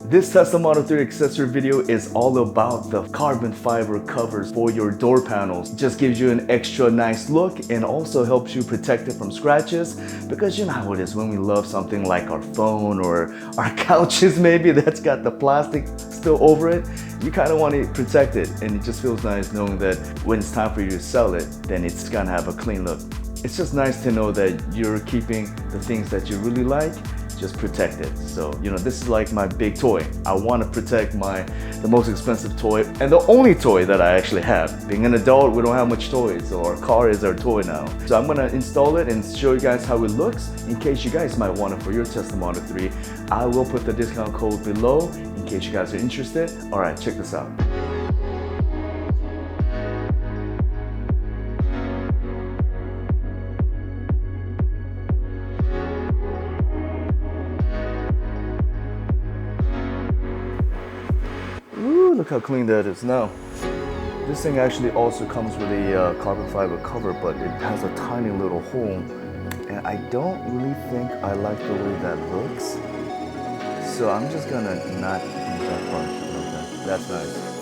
This Tesla Model 3 accessory video is all about the carbon fiber covers for your door panels. It just gives you an extra nice look and also helps you protect it from scratches, because you know how it is when we love something like our phone or our couches maybe that's got the plastic still over it. You kind of want to protect it, and it just feels nice knowing that when it's time for you to sell it, then it's gonna have a clean look. It's just nice to know that you're keeping the things that you really like just protected. So, you know, this is like my big toy. I want to protect the most expensive toy and the only toy that I actually have. Being an adult, we don't have much toys, so our car is our toy now. So I'm gonna install it and show you guys how it looks in case you guys might want it for your Tesla Model 3. I will put the discount code below in case you guys are interested. All right, check this out. Ooh, look how clean that is. Now, this thing actually also comes with a carbon fiber cover, but it has a tiny little hole, and I don't really think I like the way that looks. So I'm just gonna not use that part. Okay, that's nice.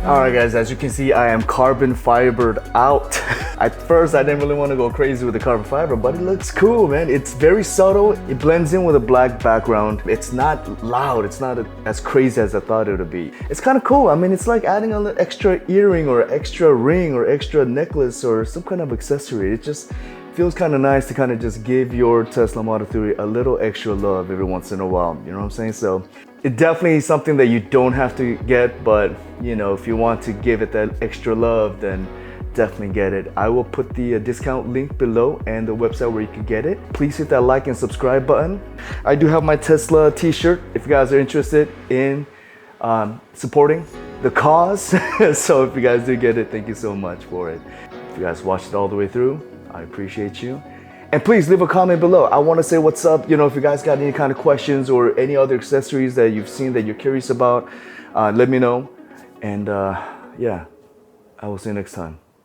Alright guys, as you can see, I am carbon fibered out. At first I didn't really want to go crazy with the carbon fiber, but it looks cool, man. It's very subtle. It blends in with a black background. It's not loud. It's not as crazy as I thought it would be. It's kind of cool. I mean, it's like adding an extra earring or extra ring or extra necklace or some kind of accessory. It just feels kind of nice to kind of just give your Tesla Model 3 a little extra love every once in a while. You know what I'm saying? So it definitely is something that you don't have to get, but you know, if you want to give it that extra love, then definitely get it. I will put the discount link below and the website where you can get it. Please hit that like and subscribe button. I do have my Tesla t-shirt if you guys are interested in supporting the cause. So if you guys do get it, thank you so much for it. If you guys watched it all the way through, I appreciate you. And please leave a comment below. I want to say what's up. You know, if you guys got any kind of questions or any other accessories that you've seen that you're curious about, let me know. And yeah, I will see you next time.